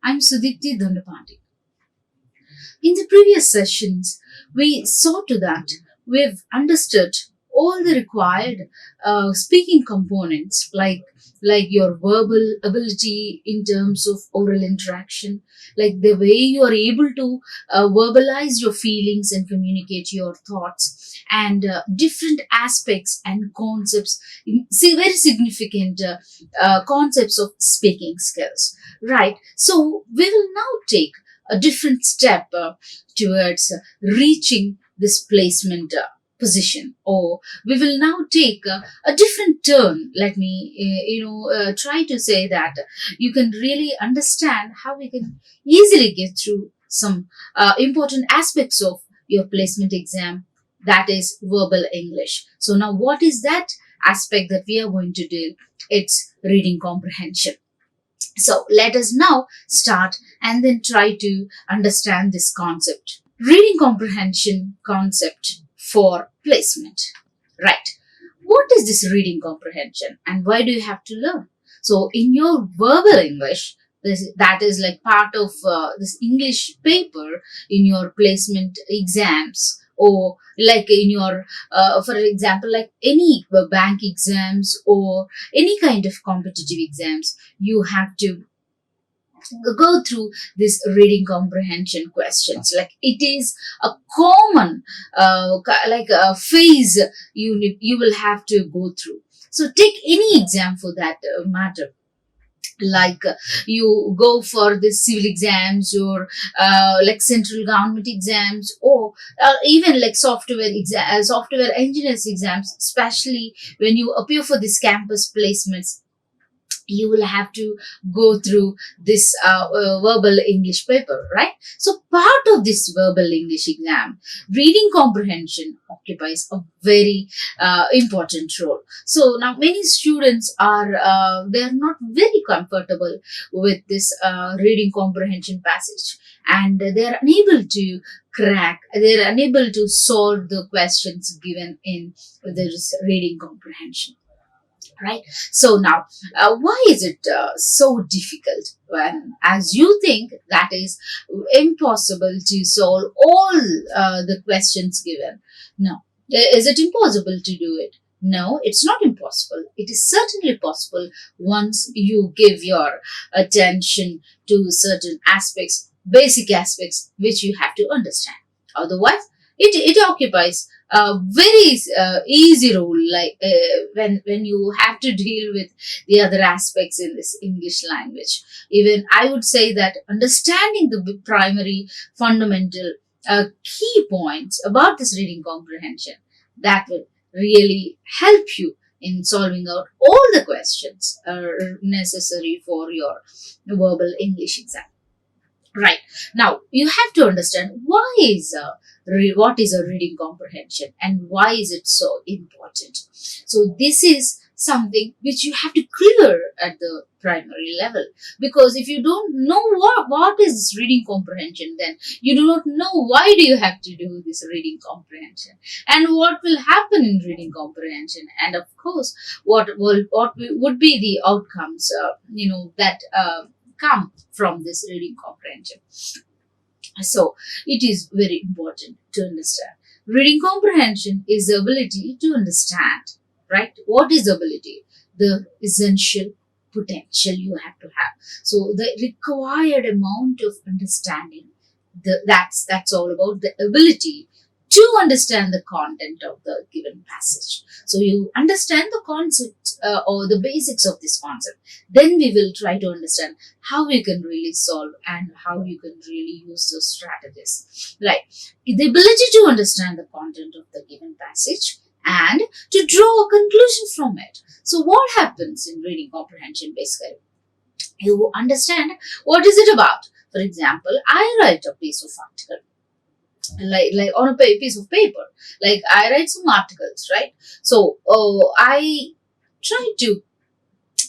I'm Sudeepthi Dondapati. In the previous sessions, we saw to that we've understood all the required speaking components like your verbal ability in terms of oral interaction, like the way you are able to verbalize your feelings and communicate your thoughts, and different aspects and concepts, see very significant concepts of speaking skills, right? So we will now take a different step towards reaching this placement position, or we will now take a different turn. Let me try to say that you can really understand how we can easily get through some important aspects of your placement exam, that is verbal English. So now what is that aspect that we are going to do? It's reading comprehension. So let us now start and then try to understand this concept. Reading comprehension concept for placement. Right. What is this reading comprehension and why do you have to learn? So in your verbal English, that is like part of this English paper in your placement exams, or like in your for example, like any bank exams or any kind of competitive exams, you have to go through this reading comprehension questions. Like it is a common like a phase you will have to go through. So take any exam for that matter, like you go for the civil exams, or like central government exams, or even like software engineers exams, especially when you appear for this campus placements, you will have to go through this verbal English paper, right? So part of this verbal English exam, reading comprehension occupies a very important role. So now many students are they are not very comfortable with this reading comprehension passage, and they are unable to they are unable to solve the questions given in this reading comprehension, right? So now why is it so difficult when, as you think, that is impossible to solve all the questions given? No. Is it impossible to do it? No, it's not impossible. It is certainly possible once you give your attention to certain aspects, basic aspects, which you have to understand. Otherwise, it occupies a very easy role, like when you have to deal with the other aspects in this English language. Even I would say that understanding the primary fundamental key points about this reading comprehension, that will really help you in solving out all the questions necessary for your verbal English exam. Right. Now, you have to understand what is a reading comprehension and why is it so important. So this is something which you have to clear at the primary level, because if you don't know what is this reading comprehension, then you do not know why do you have to do this reading comprehension and what will happen in reading comprehension, and of course would be the outcomes that come from this reading comprehension. So it is very important to understand. Reading comprehension is the ability to understand, right? What is ability? The essential potential you have to have. So the required amount of understanding, that's all about the ability to understand the content of the given passage. So you understand the concept or the basics of this concept. Then we will try to understand how you can really solve and how you can really use those strategies. Right. The ability to understand the content of the given passage and to draw a conclusion from it. So what happens in reading comprehension basically? You understand what is it about. For example, I write a piece of article, like on a piece of paper, like I write some articles, right? So I try to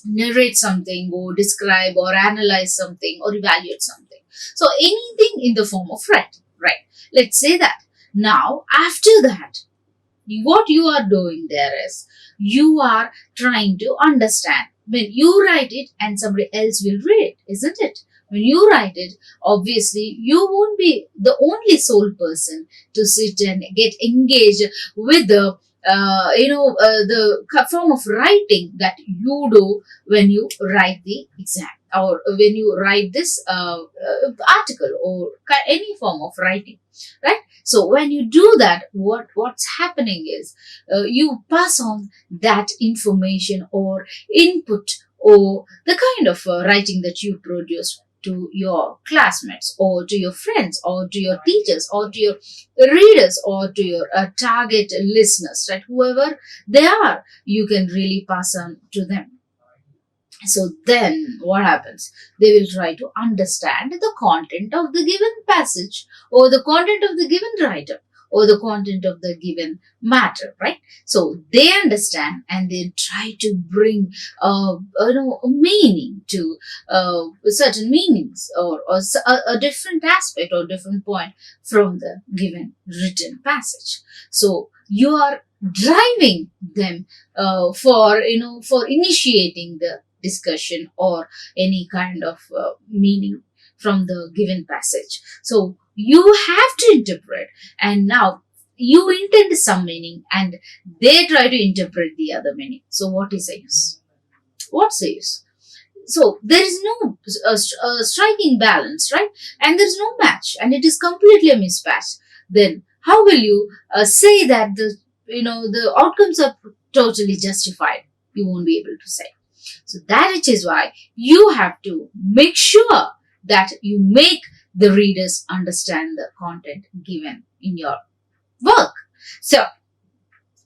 narrate something or describe or analyze something or evaluate something. So anything in the form of writing, right? Let's say that. Now after that, what you are doing there is you are trying to understand when you write it and somebody else will read it, isn't it? When you write it, obviously you won't be the only sole person to sit and get engaged with the form of writing that you do when you write the exam, or when you write this article, or any form of writing, right? So when you do that, what's happening is you pass on that information or input, or the kind of writing that you produce, to your classmates, or to your friends, or to your teachers, or to your readers, or to your target listeners, right? Whoever they are, you can really pass on to them. So then what happens? They will try to understand the content of the given passage, or the content of the given writer, or the content of the given matter, right? So they understand, and they try to bring a meaning to certain meanings, or a different aspect or different point from the given written passage. So you are driving them for initiating the discussion, or any kind of meaning from the given passage. So you have to interpret, and now you intend some meaning, and they try to interpret the other meaning. So what is the use? What's the use? So there is no striking balance, right? And there is no match, and it is completely a mismatch. Then how will you say that the outcomes are totally justified? You won't be able to say. So that is why you have to make sure that you make the readers understand the content given in your work. So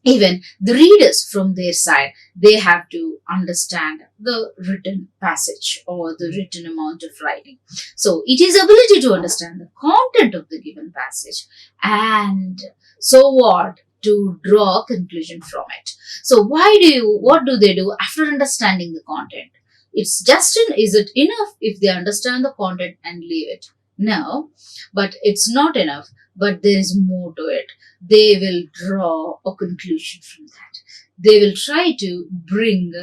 even the readers from their side, they have to understand the written passage, or the written amount of writing. So it is ability to understand the content of the given passage, and so what, to draw a conclusion from it. So what do they do after understanding the content? Is it enough if they understand the content and leave it? No, but it's not enough. But there is more to it. They will draw a conclusion from that. They will try to bring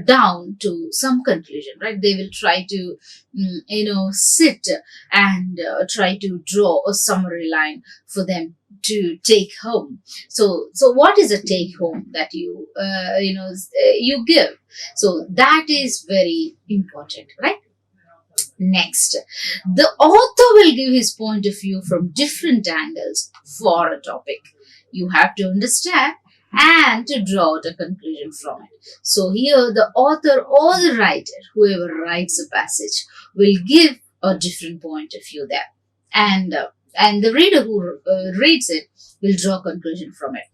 down to some conclusion, right? They will try to, sit and try to draw a summary line for them to take home. So what is a take home that you give? So that is very important, right? Next, the author will give his point of view from different angles for a topic. You have to understand and to draw out a conclusion from it. So here the author or the writer, whoever writes a passage, will give a different point of view there. And the reader who reads it will draw a conclusion from it.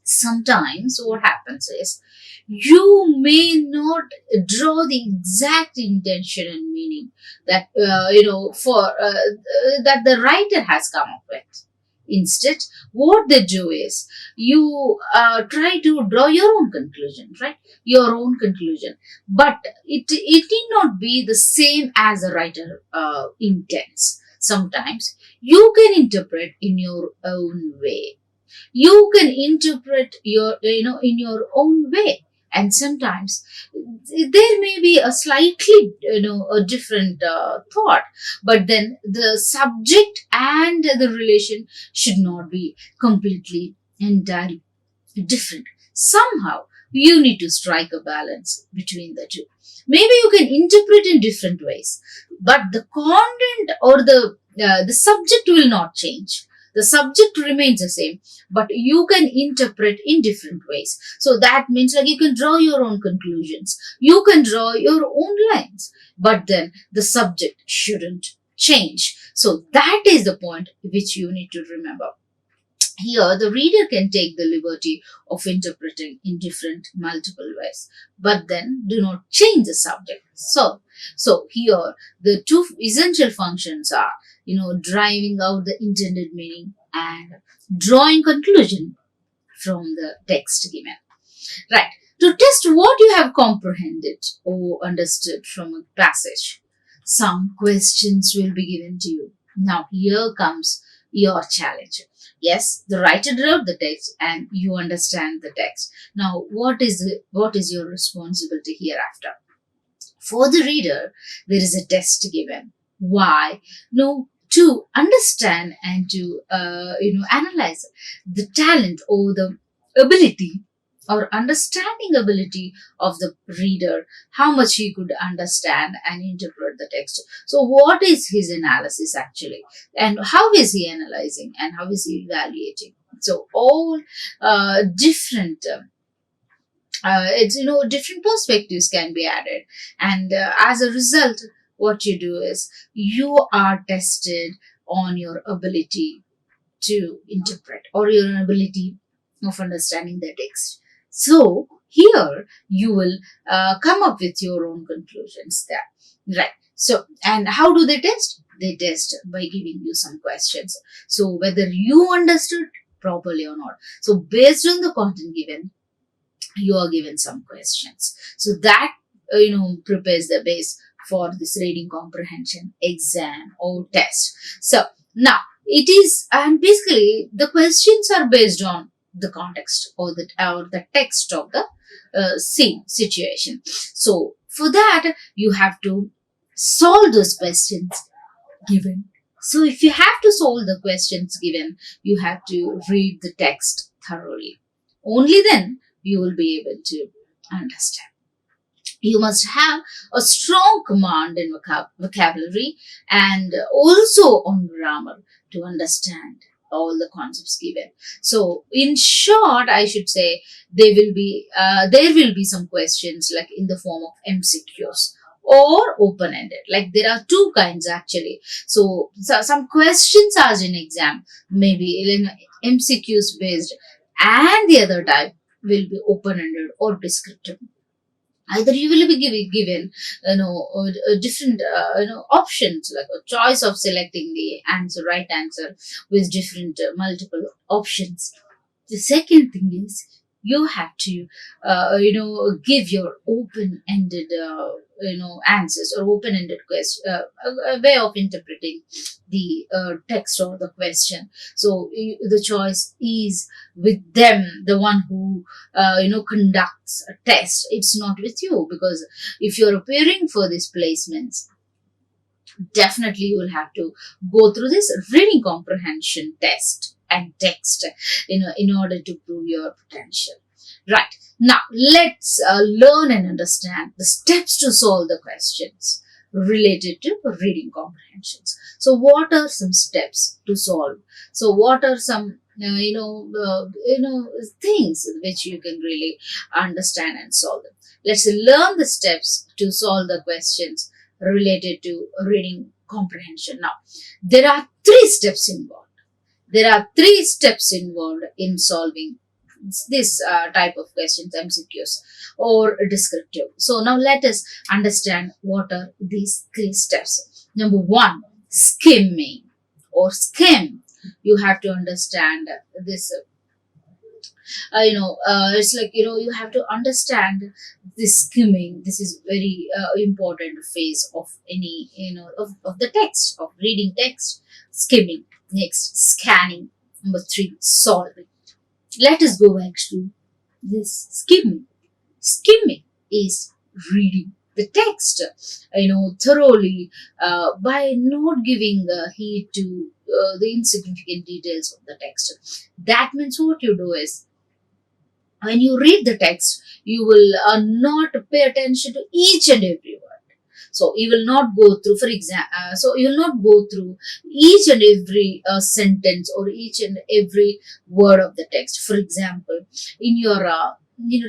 Sometimes what happens is, you may not draw the exact intention and meaning that that the writer has come up with. Instead, what they do is, you try to draw your own conclusion, right? Your own conclusion, but it need not be the same as the writer intends. Sometimes you can interpret in your own way. You can interpret in your own way. And sometimes there may be a slightly, a different thought, but then the subject and the relation should not be completely entirely different. Somehow you need to strike a balance between the two. Maybe you can interpret in different ways, but the content or the subject will not change. The subject remains the same, but you can interpret in different ways. So that means, like, you can draw your own conclusions. You can draw your own lines, but then the subject shouldn't change. So that is the point which you need to remember. Here, the reader can take the liberty of interpreting in different multiple ways, but then do not change the subject. So here, the two essential functions are, driving out the intended meaning and drawing conclusion from the text given. Right. To test what you have comprehended or understood from a passage, some questions will be given to you. Now, here comes your challenge. Yes, the writer wrote the text and you understand the text. Now, what is your responsibility hereafter? For the reader, there is a test given. Why? No, to understand and to analyze the talent or the ability or understanding ability of the reader, how much he could understand and interpret the text. So, what is his analysis actually, and how is he analyzing and how is he evaluating? So, all different. It's different perspectives can be added, and as a result what you do is you are tested on your ability to interpret or your ability of understanding the text. So here you will come up with your own conclusions there, right? So, and how do they test? They test by giving you some questions, so whether you understood properly or not. So based on the content given, you are given some questions, so that prepares the base for this reading comprehension exam or test. So now it is, and basically the questions are based on the context or the text of the scene situation. So for that you have to solve those questions given. So if you have to solve the questions given, you have to read the text thoroughly. Only then you will be able to understand. You must have a strong command in vocabulary and also on grammar to understand all the concepts given. So, in short, I should say there will be some questions like in the form of MCQs or open-ended. Like there are two kinds actually. So some questions are in exam, maybe in MCQs based, and the other type will be open-ended or descriptive. Either you will be given different options, like a choice of selecting the right answer with different multiple options. The second thing is you have to give your open-ended answers or open-ended question, a way of interpreting the text or the question. So the choice is with them, the one who conducts a test. It's not with you, because if you're appearing for these placements, definitely you will have to go through this reading comprehension test and text in order to prove your potential. Right, now let's learn and understand the steps to solve the questions related to reading comprehensions. So what are some steps to solve? So what are some things which you can really understand and solve them? Let's learn the steps to solve the questions related to reading comprehension. Now, there are three steps involved. There are three steps involved in solving this type of questions, MCQs or descriptive. So now let us understand what are these three steps. Number one, skimming or skim. You have to understand this. It's like you have to understand this skimming. This is very important phase of any of the text, of reading text. Skimming. Next, scanning. Number three, solving. Let us go back to this skimming. Skimming is reading the text, thoroughly, by not giving heed to the insignificant details of the text. That means what you do is, when you read the text, you will not pay attention to each and every word. So you will not go through, for example, so you will not go through each and every sentence or each and every word of the text. For example, in your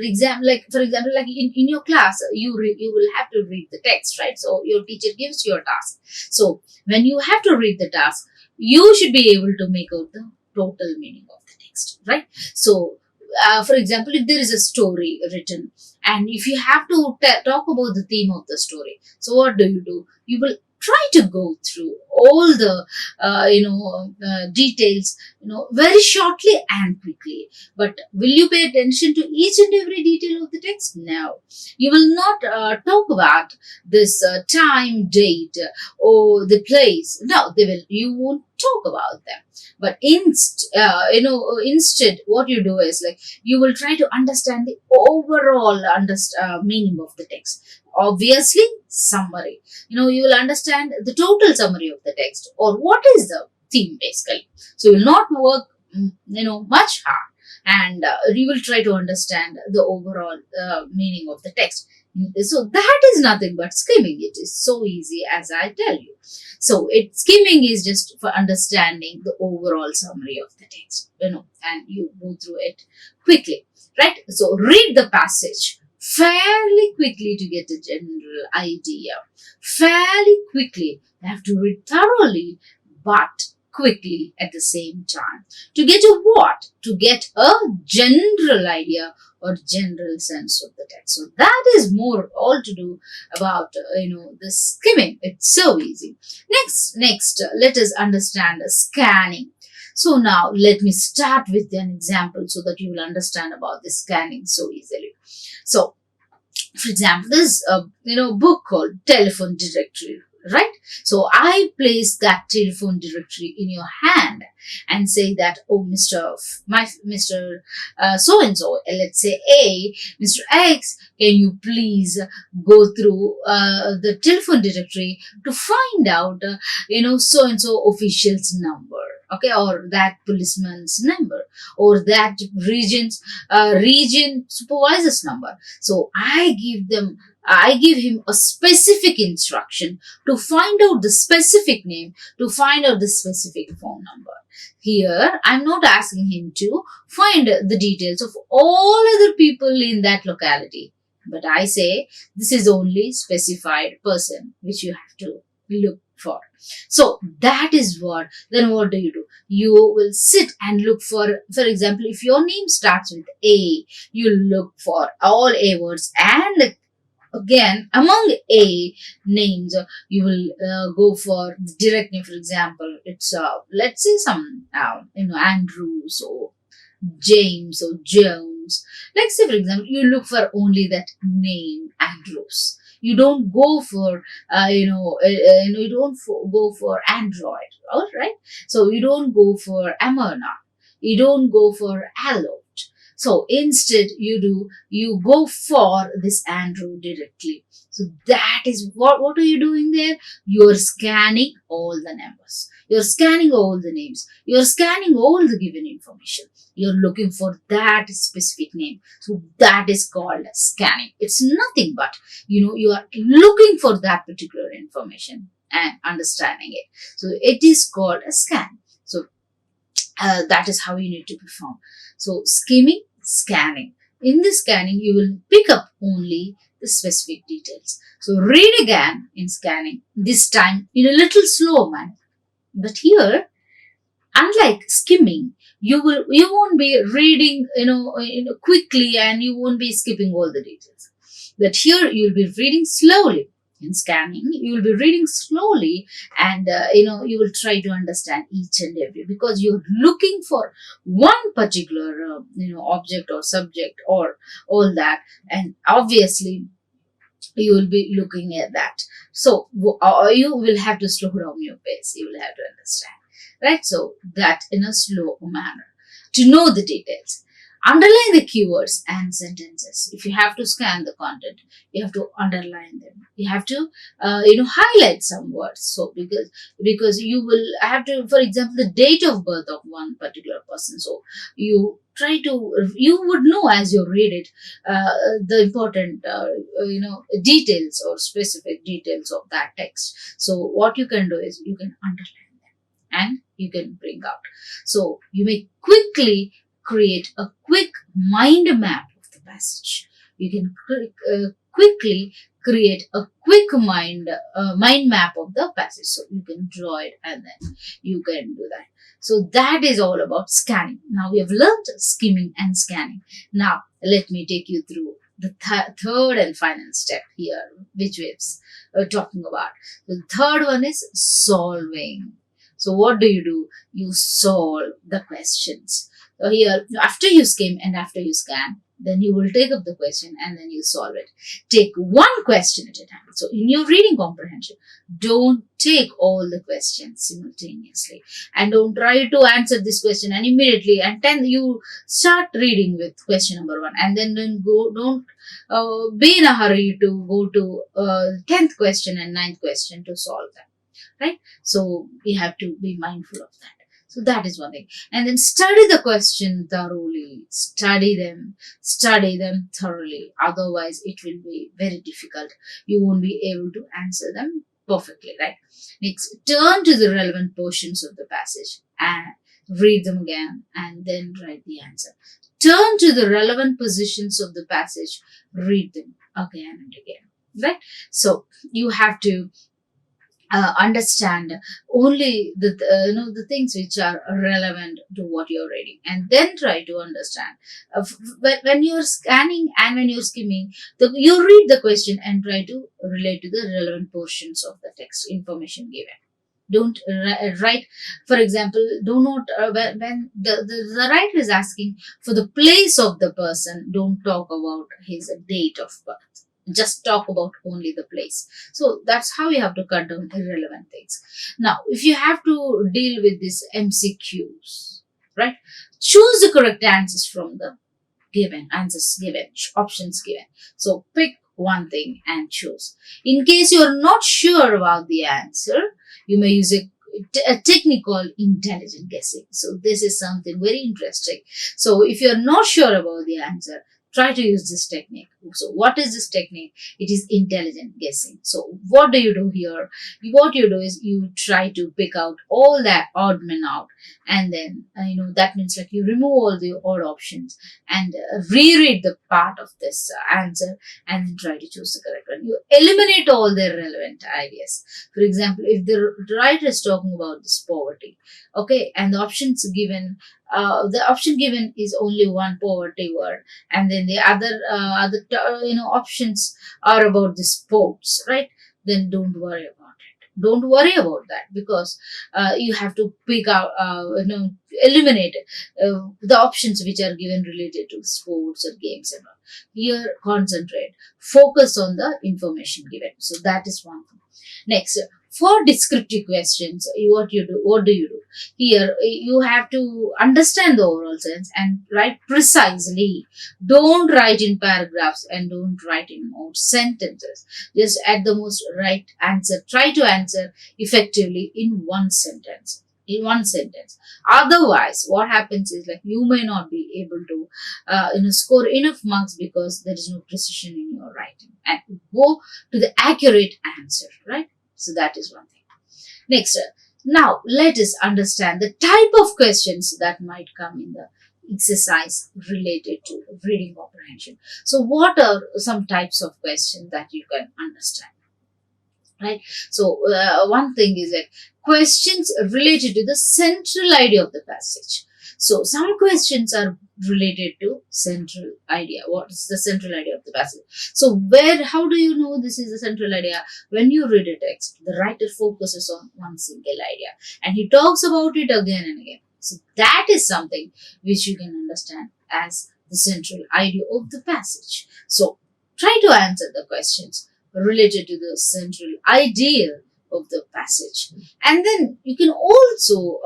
exam, like for example, like in your class, you will have to read the text, right? So your teacher gives you a task. So when you have to read the task, you should be able to make out the total meaning of the text, right? So for example, if there is a story written and if you have to talk about the theme of the story, so what do? You will try to go through all the details very shortly and quickly. But will you pay attention to each and every detail of the text? No. You will not talk about this time, date, or the place. No, you won't talk about them. But instead, what you do is, like, you will try to understand the overall meaning of the text. obviously summary. You will understand the total summary of the text, or what is the theme basically. So you will not work much hard, and you will try to understand the overall meaning of the text. So that is nothing but skimming. It is so easy, as I tell you. So skimming is just for understanding the overall summary of the text, and you go through it quickly, right? So read the passage fairly quickly to get a general idea. Fairly quickly. You have to read thoroughly, but quickly at the same time. To get a what? To get a general idea or general sense of the text. So that is more all to do about the skimming. It's so easy. Next, let us understand scanning. So now let me start with an example so that you will understand about the scanning so easily. So, for example, this book called Telephone Directory, right? So I place that telephone directory in your hand and say that, oh, Mr. So and so, let's say A, Mr. X, can you please go through the telephone directory to find out so and so official's number, okay, or that policeman's number, or that region supervisor's number. So I give him a specific instruction to find out the specific name, to find out the specific phone number. Here, I'm not asking him to find the details of all other people in that locality, but I say this is only specified person which you have to look for. So that is what. Then what do? You will sit and look for example, if your name starts with A, you look for all A words, and again, among A names, you will go for the direct name. For example, it's let's say some Andrews or James or Jones. Like say, for example, you look for only that name Andrews. You don't go for you don't go for Android, all right? So you don't go for Amarna. You don't go for Allo. So instead, you go for this Andrew directly. So that is what are you doing there? You're scanning all the numbers. You're scanning all the names. You're scanning all the given information. You're looking for that specific name. So that is called scanning. It's nothing but, you are looking for that particular information and understanding it. So it is called a scan. So that is how you need to perform. So skimming, scanning. In the scanning, you will pick up only the specific details. So read again in scanning, this time in a little slower manner. But here, unlike skimming, you won't be reading quickly, and you won't be skipping all the details. But here you will be reading slowly. In scanning, you will be reading slowly, and you will try to understand each and every, because you're looking for one particular object or subject or all that, and obviously you will be looking at that. So you will have to slow down your pace. You will have to understand, right? So that in a slow manner to know the details. Underline the keywords and sentences. If you have to scan the content, you have to underline them. You have to, highlight some words. So because you will have to, for example, the date of birth of one particular person. So you would know as you read it, the important, details or specific details of that text. So what you can do is you can underline them and you can bring out. So you may quickly create a quick mind map of the passage. You can quickly create a quick mind map of the passage. So you can draw it and then you can do that. So that is all about scanning. Now we have learned skimming and scanning. Now let me take you through the third and final step here, which we're talking about. The third one is solving. So what do? You solve the questions. So here, after you skim and after you scan, Then you will take up the question and then you solve it. Take one question at a time. So in your reading comprehension, don't take all the questions simultaneously, and don't try to answer this question and immediately and then you start reading with question number 1 and then don't be in a hurry to go to 10th question and 9th question to solve them, right? So we have to be mindful of that. So that is one thing. And then study the question thoroughly. Study them thoroughly. Otherwise, it will be very difficult. You won't be able to answer them perfectly, right? Next, turn to the relevant portions of the passage and read them again and then write the answer. Turn to the relevant positions of the passage, read them again and again, right? So you have to understand only the things which are relevant to what you're reading, and then try to understand when you're scanning and when you're skimming, you read the question and try to relate to the relevant portions of the text information given. Don't write, for example, do not when the writer is asking for the place of the person, don't talk about his date of birth. Just talk about only the place. So that's how you have to cut down irrelevant things. Now, if you have to deal with these MCQs, right, choose the correct answers from the answers given, options given. So pick one thing and choose. In case you're not sure about the answer, you may use a technique called intelligent guessing. So this is something very interesting. So if you're not sure about the answer, try to use this technique. So what is this technique? It is intelligent guessing. So what do you do here? What you do is you try to pick out all that odd men out, and then that means like you remove all the odd options and reread the part of this answer and then try to choose the correct one. You eliminate all the irrelevant ideas. For example, if the writer is talking about this poverty, okay, and the option given is only one poverty word, and then the other options are about the sports, right? Then don't worry about it. Don't worry about that, because you have to pick out, eliminate the options which are given related to sports or games and all. Here, concentrate, focus on the information given. So that is one thing. Next, for descriptive questions, what do you do? Here, you have to understand the overall sense and write precisely. Don't write in paragraphs and don't write in more sentences. Just at the most write answer. Try to answer effectively in one sentence. Otherwise, what happens is like you may not be able to score enough marks because there is no precision in your writing. And go to the accurate answer, right? So that is one thing. Next, now let us understand the type of questions that might come in the exercise related to reading comprehension. So what are some types of questions that you can understand? Right. So one thing is like questions related to the central idea of the passage. So some questions are related to central idea. What is the central idea of the passage? So how do you know this is the central idea? When you read a text, the writer focuses on one single idea and he talks about it again and again. So that is something which you can understand as the central idea of the passage. So try to answer the questions related to the central idea of the passage. And then you can also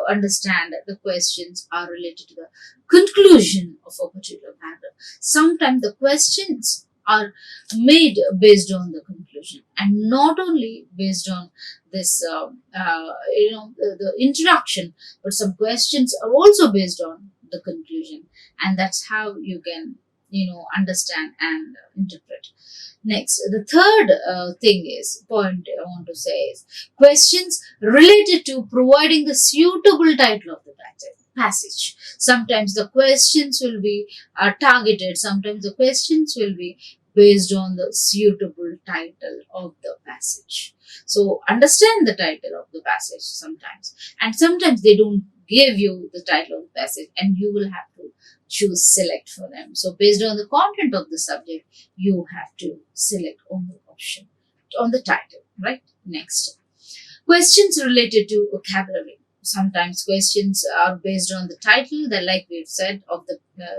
understand that the questions are related to the conclusion of a particular matter. Sometimes the questions are made based on the conclusion and not only based on this, the introduction, but some questions are also based on the conclusion. And that's how you can, understand and interpret. Next, the third point I want to say is questions related to providing the suitable title of the passage. Sometimes the questions will be targeted, sometimes the questions will be based on the suitable title of the passage. So understand the title of the passage sometimes, and sometimes they don't give you the title of the passage and you will have to select for them. So based on the content of the subject, you have to select on the option, on the title, right? Next, questions related to vocabulary. sometimes questions are based on the title, that like we've said, of the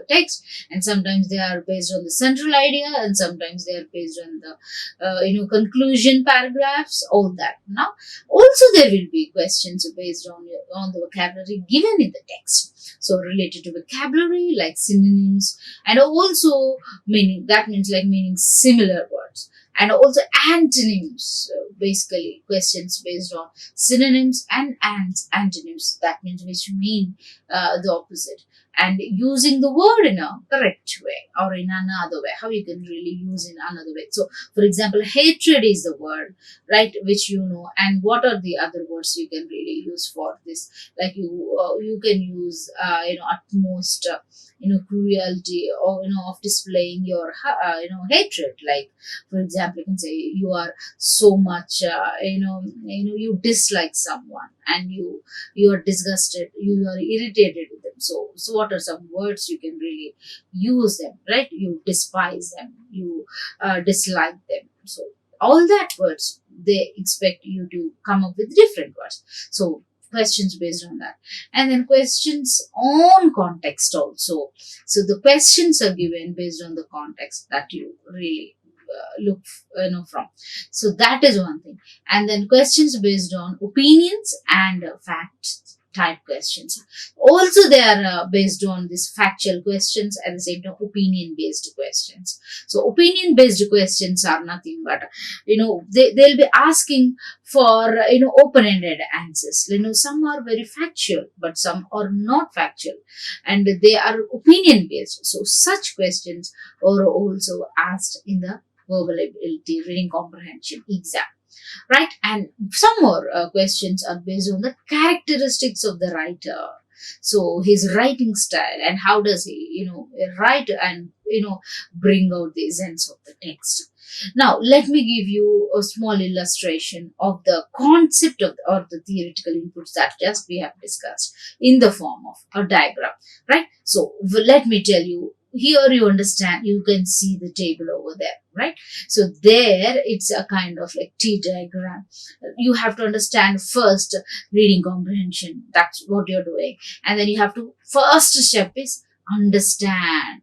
text, and sometimes they are based on the central idea, and sometimes they are based on the conclusion paragraphs, all that. Now, also there will be questions based on the vocabulary given in the text. So related to vocabulary, like synonyms, and also meaning, that means like meaning similar words, and also antonyms, basically questions based on synonyms and antonyms, that means which mean the opposite, and using the word in a correct way or in another way, how you can really use in another way. So for example, hatred is the word, right, which you know, and what are the other words you can really use for this, like you can use utmost cruelty, or of displaying your hatred, like for example you can say you are so much you dislike someone, and you are disgusted, you are irritated with them. So what are some words you can really use them, right? You despise them, you dislike them. So all that words, they expect you to come up with different words. So questions based on that, and then questions on context also. So the questions are given based on the context that you really look from. So that is one thing. And then questions based on opinions and fact type questions. Also, they are based on these factual questions, at the same time opinion based questions. So opinion based questions are nothing but they'll be asking for open ended answers. Some are very factual, but some are not factual, and they are opinion based. So such questions are also asked in the verbal ability reading comprehension exam, right? And some more questions are based on the characteristics of the writer. So his writing style, and how does he write and bring out the essence of the text. Now let me give you a small illustration of the concept of or the theoretical inputs that just we have discussed in the form of a diagram, right? So let me tell you, here you understand, you can see the table over there, right? So there it's a kind of like T diagram. You have to understand first reading comprehension, that's what you're doing, and then you have to, first step is understand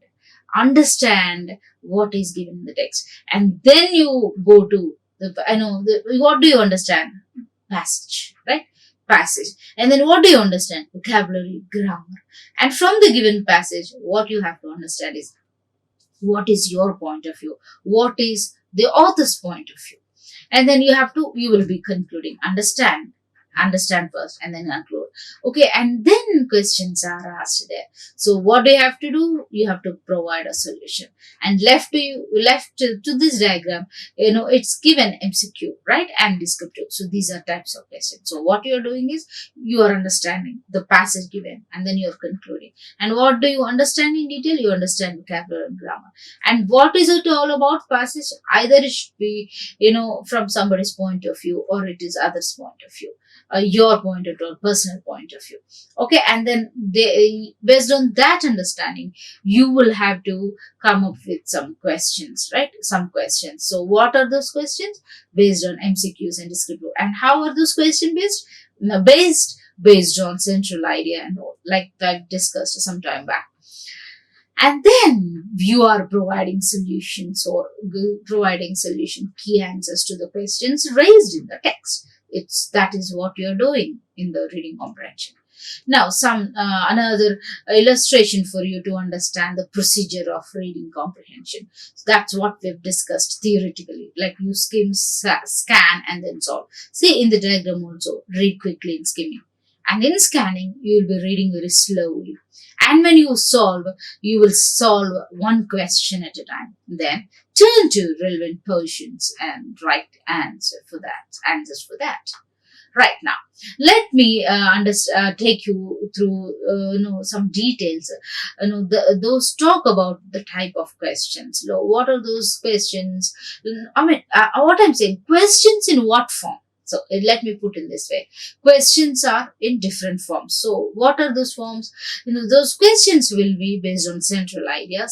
what is given in the text, and then you go to what do you understand? Passage, right? Passage. And then what do you understand? Vocabulary, grammar. And from the given passage, what you have to understand is what is your point of view, what is the author's point of view, and then you will be concluding. Understand first and then conclude. Okay, and then questions are asked there. So what do you have to do? You have to provide a solution. And left to this diagram, it's given MCQ, right, and descriptive. So these are types of questions. So what you are doing is you are understanding the passage given, and then you are concluding. And what do you understand in detail? You understand vocabulary and grammar. And what is it all about passage? Either it should be from somebody's point of view, or it is others' point of view. Your point of view, personal point of view. Okay, and then based on that understanding, you will have to come up with some questions, right? Some questions. So what are those questions? Based on MCQs and descriptive. And how are those questions based? Based on central idea and all, like I discussed some time back. And then you are providing solutions, or providing solution key answers to the questions raised in the text. That is what you're doing in the reading comprehension. Now another illustration for you to understand the procedure of reading comprehension. So that's what we've discussed theoretically, like you skim, scan, and then solve. See in the diagram also, read quickly in skimming, and in scanning you will be reading very slowly, and when you solve, you will solve one question at a time. Then turn to relevant portions and write answers for that. Right, now let me take you through some details. Those talk about the type of questions. What are those questions? I mean, what I'm saying, questions in what form? So let me put in this way. Questions are in different forms. So what are those forms? Those questions will be based on central idea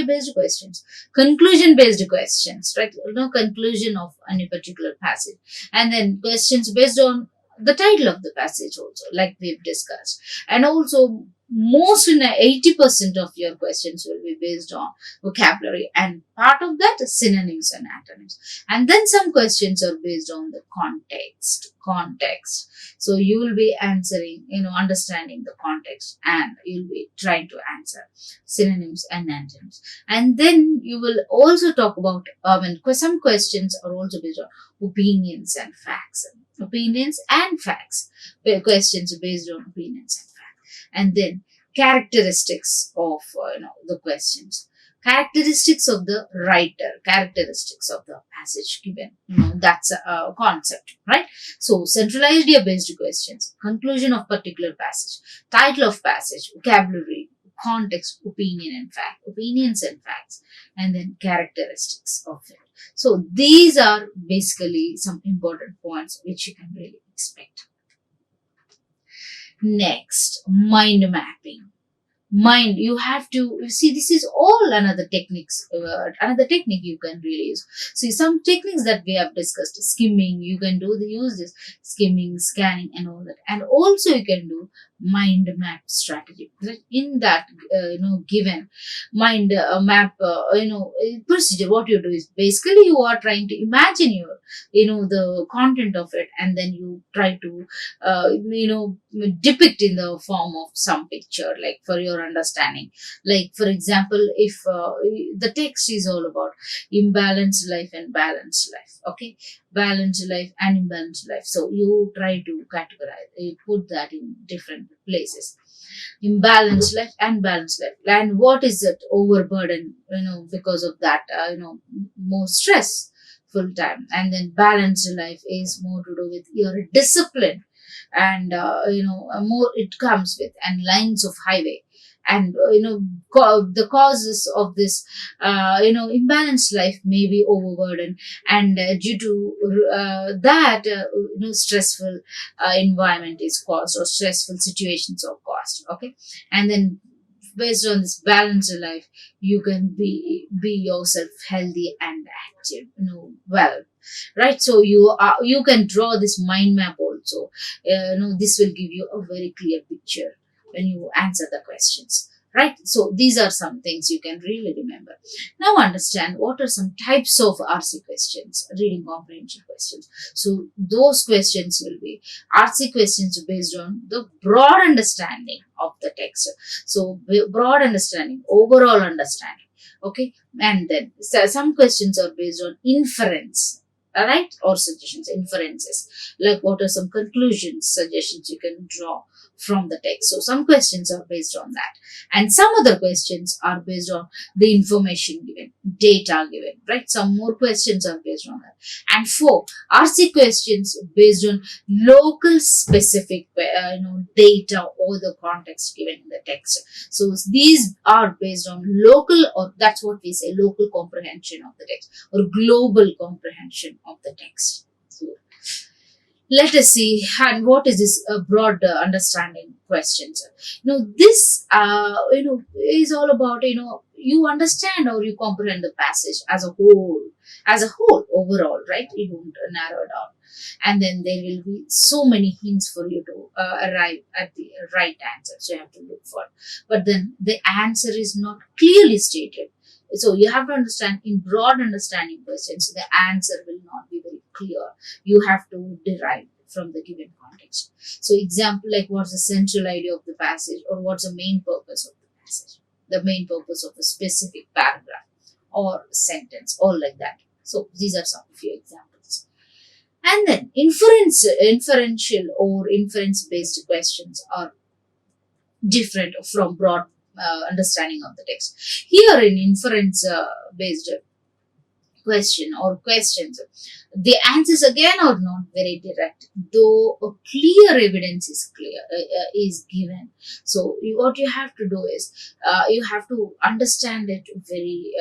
based questions, conclusion based questions, right? Conclusion of any particular passage. And then questions based on the title of the passage also, like we've discussed. And also, most in 80% of your questions will be based on vocabulary, and part of that is synonyms and antonyms. And then some questions are based on the context. So you will be answering, understanding the context, and you'll be trying to answer synonyms and antonyms. And then you will also talk about, some questions are also based on opinions and facts. Questions based on opinions and facts. And then characteristics of the questions, characteristics of the writer, characteristics of the passage given. That's a concept, right? So central idea based questions, conclusion of particular passage, title of passage, vocabulary, context, opinions and facts, and then characteristics of it. So these are basically some important points which you can really expect. Next, mind mapping. You have to see, this is all another technique you can really use. See, some techniques that we have discussed, skimming, you can use this skimming, scanning and all that. And also you can do mind map strategy. In that given mind map procedure, what you do is basically you are trying to imagine the content of it, and then you try to depict in the form of some picture, like for your understanding. Like for example, if the text is all about imbalanced life and balanced life, okay, balanced life and imbalanced life, so you try to categorize, you put that in different places, imbalanced life and balanced life, and what is it, overburden, because of that, more stress full time. And then balanced life is more to do with your discipline, and more it comes with, and lines of highway. And the causes of this imbalanced life may be overburden, and due to that stressful environment is caused, or stressful situations are caused, okay. And then based on this balanced life, you can be yourself healthy and active, well, right? So you can draw this mind map also. This will give you a very clear picture when you answer the questions, right? So these are some things you can really remember. Now understand what are some types of RC questions, reading comprehension questions. So those questions will be RC questions based on the broad understanding of the text. So broad understanding, overall understanding, okay. And then some questions are based on inference, all right, or suggestions, inferences, like what are some conclusions, suggestions you can draw from the text. So some questions are based on that, and some other questions are based on the information given, data given, right? Some more questions are based on that. And 4 RC questions based on local specific data or the context given in the text. So these are based on local, or that's what we say, local comprehension of the text, or global comprehension of the text. So let us see, and what is this broad understanding questions. This is all about you understand or you comprehend the passage as a whole overall, right? You don't narrow down, and then there will be so many hints for you to arrive at the right answer, so you have to look for, but then the answer is not clearly stated. So you have to understand, in broad understanding questions, the answer will not be very clear. You have to derive from the given context. So example, like what's the central idea of the passage, or what's the main purpose of the passage, the main purpose of a specific paragraph or sentence, all like that. So these are some few examples. And then inferential or inference based questions are different from broad understanding of the text. Here in inference based question or questions, the answers again are not very direct, though a clear evidence is given. So what you have to do is you have to understand it very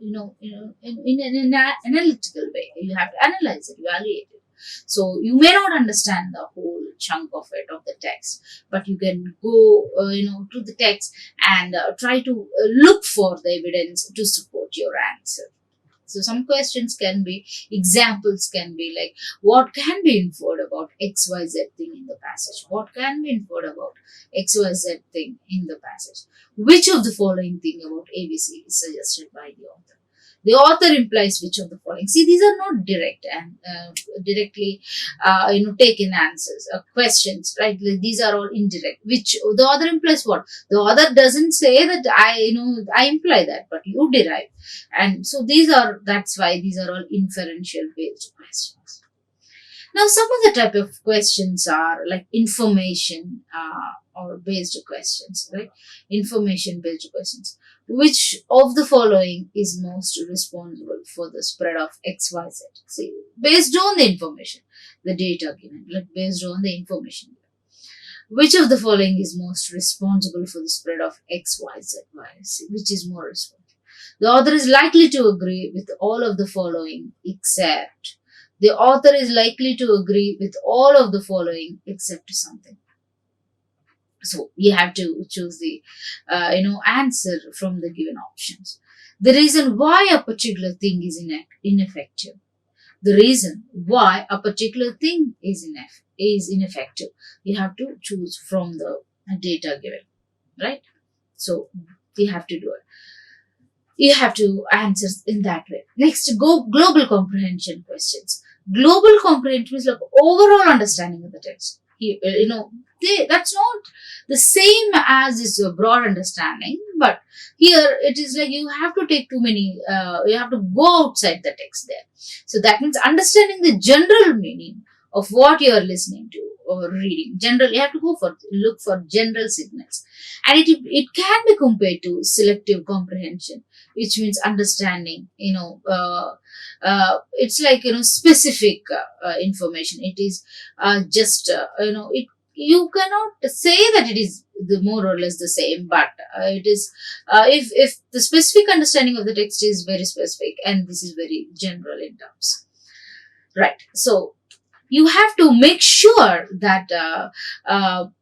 in an analytical way. You have to analyze it, evaluate it. So you may not understand the whole chunk of it, of the text, but you can go to the text and try to look for the evidence to support your answer. So some questions can be, examples can be like, what can be inferred about XYZ thing in the passage? What can be inferred about XYZ thing in the passage? Which of the following thing about ABC is suggested by the author? The author implies which of the following. See, these are not direct and directly, taken answers, questions, right? These are all indirect. Which the author implies what? The author doesn't say that I imply that, but you derive. And so that's why these are all inferential based questions. Now, some of the type of questions are like information or based questions, right? Information based questions. Which of the following is most responsible for the spread of XYZ? See, based on the information, the data given, like based on the information given. Which of the following is most responsible for the spread of XYZ virus? Which is more responsible? The author is likely to agree with all of the following except. The author is likely to agree with all of the following except something. So you have to choose the answer from the given options. The reason why a particular thing is ineffective. The reason why a particular thing is ineffective. You have to choose from the data given, right? So you have to do it. You have to answer in that way. Next, global comprehension questions. Global comprehension is like overall understanding of the text. That's not the same as this broad understanding, but here it is like you have to take you have to go outside the text there. So that means understanding the general meaning of what you are listening to or reading. You have to look for general signals, and it can be compared to selective comprehension, which means understanding. It's like specific information. It is just it. You cannot say that it is the more or less the same, but it is if the specific understanding of the text is very specific and this is very general in terms, right? So you have to make sure that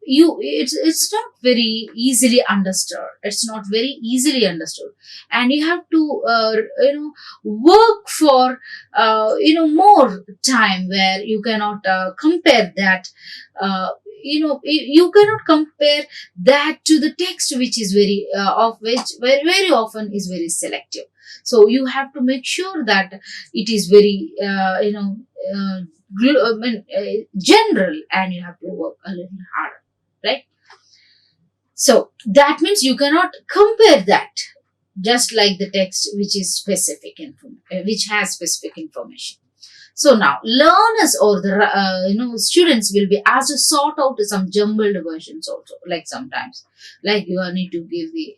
it's not very easily understood. It's not very easily understood, and you have to work for more time where you cannot compare that. You cannot compare that to the text, which is very often is very selective. So you have to make sure that it is very general, and you have to work a little harder, right? So that means you cannot compare that just like the text which is which has specific information. So now learners or the students will be asked to sort out some jumbled versions also, like sometimes like you need to give the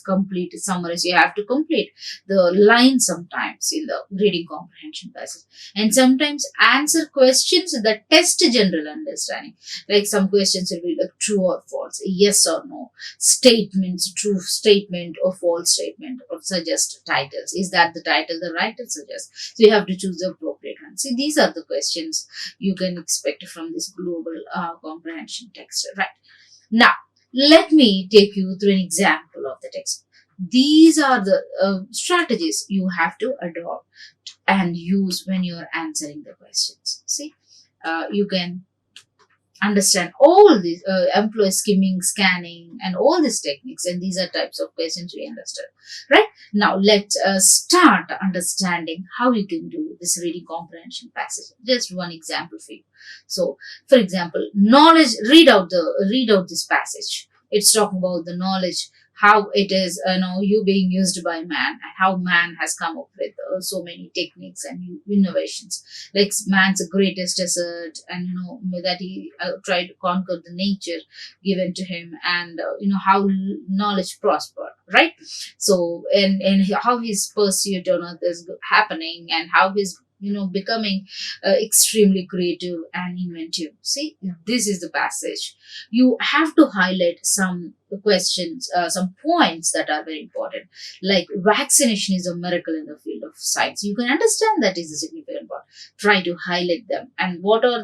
complete summaries. You have to complete the line sometimes in the reading comprehension passage, and sometimes answer questions that test general understanding. Like some questions will be like true or false, yes or no, statements, true statement or false statement, or suggest titles. Is that the title the writer suggests? So you have to choose the appropriate one. See, these are the questions you can expect from this global comprehension text, right? Now, let me take you through an example of the text. These are the strategies you have to adopt and use when you are answering the questions. See, you can understand all these employee skimming, scanning, and all these techniques, and these are types of questions we understood, right? Now let's start understanding how you can do this reading comprehension passage. Just one example for you. So for example, knowledge, read out this passage. It's talking about the knowledge, how it is you being used by man, and how man has come up with so many techniques and innovations, like man's greatest asset, and that he tried to conquer the nature given to him, and how knowledge prospered, right? So and how his pursuit on earth is happening, and how his becoming extremely creative and inventive. See, this is the passage. You have to highlight some questions, some points that are very important, like vaccination is a miracle in the field of science. You can understand that is a significant part. Try to highlight them. And what are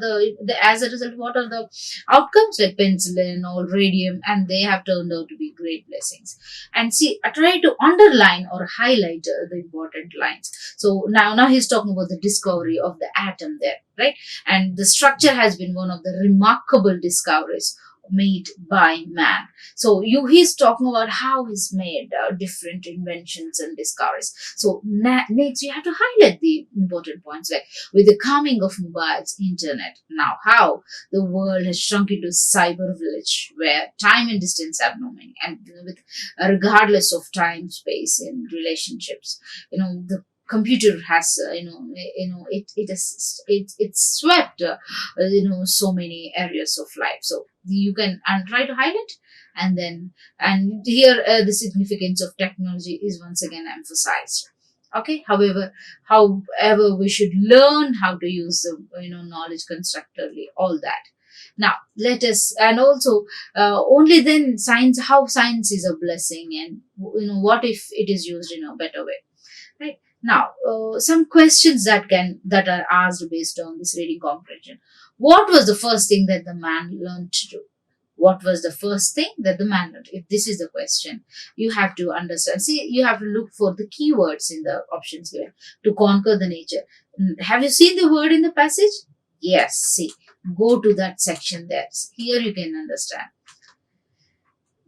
as a result, what are the outcomes, like penicillin or radium, and they have turned out to be great blessings. And see, I try to underline or highlight the important lines. So now he's talking about the discovery of the atom there, right? And the structure has been one of the remarkable discoveries made by man. So he's talking about how he's made different inventions and discoveries. So next you have to highlight the important points, like with the coming of mobiles, internet, now how the world has shrunk into cyber village where time and distance have no meaning, and with regardless of time, space, and relationships, the computer has it's swept so many areas of life. So you can try to highlight, and here the significance of technology is once again emphasized. Okay, however we should learn how to use the knowledge constructively, all that. Now let us, and also only then how science is a blessing, and what if it is used in a better way, right? Now, some questions that are asked based on this reading comprehension. What was the first thing that the man learned to do? What was the first thing that the man learned? If this is the question, you have to understand. See, you have to look for the keywords in the options given. To conquer the nature. Have you seen the word in the passage? Yes. See, go to that section there. Here you can understand.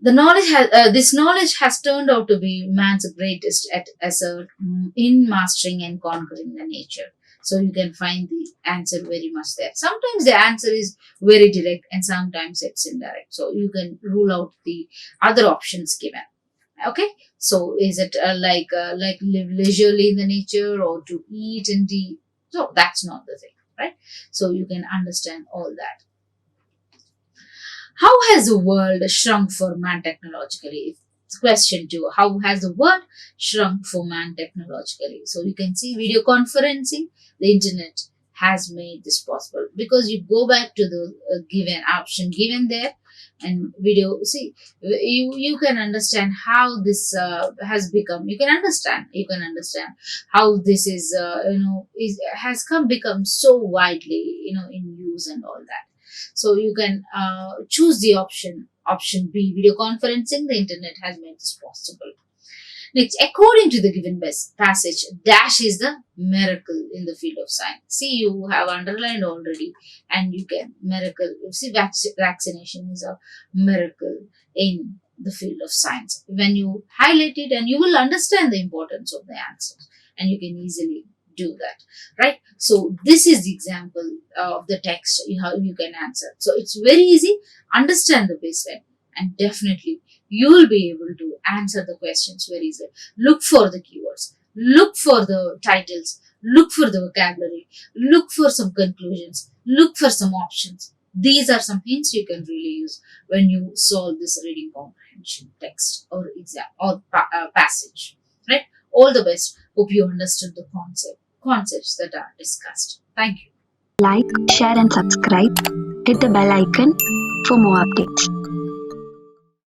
This knowledge has turned out to be man's greatest asset in mastering and conquering the nature. So you can find the answer very much there. Sometimes the answer is very direct, and sometimes it's indirect. So you can rule out the other options given. Okay. So is it like live leisurely in the nature, or to eat and eat? So that's not the thing, right? So you can understand all that. How has the world shrunk for man technologically? Question 2. How has the world shrunk for man technologically? So you can see video conferencing, the internet has made this possible, because you go back to the given option given there, and video. See, you can understand how this has become. You can understand how this is has become so widely in use and all that. So you can choose the option B, video conferencing. The internet has made this possible. Next, according to the given passage, dash is the miracle in the field of science. See, you have underlined already, and you can miracle. See, vaccination is a miracle in the field of science. When you highlight it, and you will understand the importance of the answers, and you can easily do that, right? So this is the example of the text, how you can answer. So it's very easy. Understand the baseline, and definitely you will be able to answer the questions very easily. Look for the keywords, look for the titles, look for the vocabulary, look for some conclusions, look for some options. These are some hints you can really use when you solve this reading comprehension text or exam or passage, right? All the best. Hope you understood the concepts that are discussed. Thank you. Like, share and subscribe. Hit the bell icon for more updates.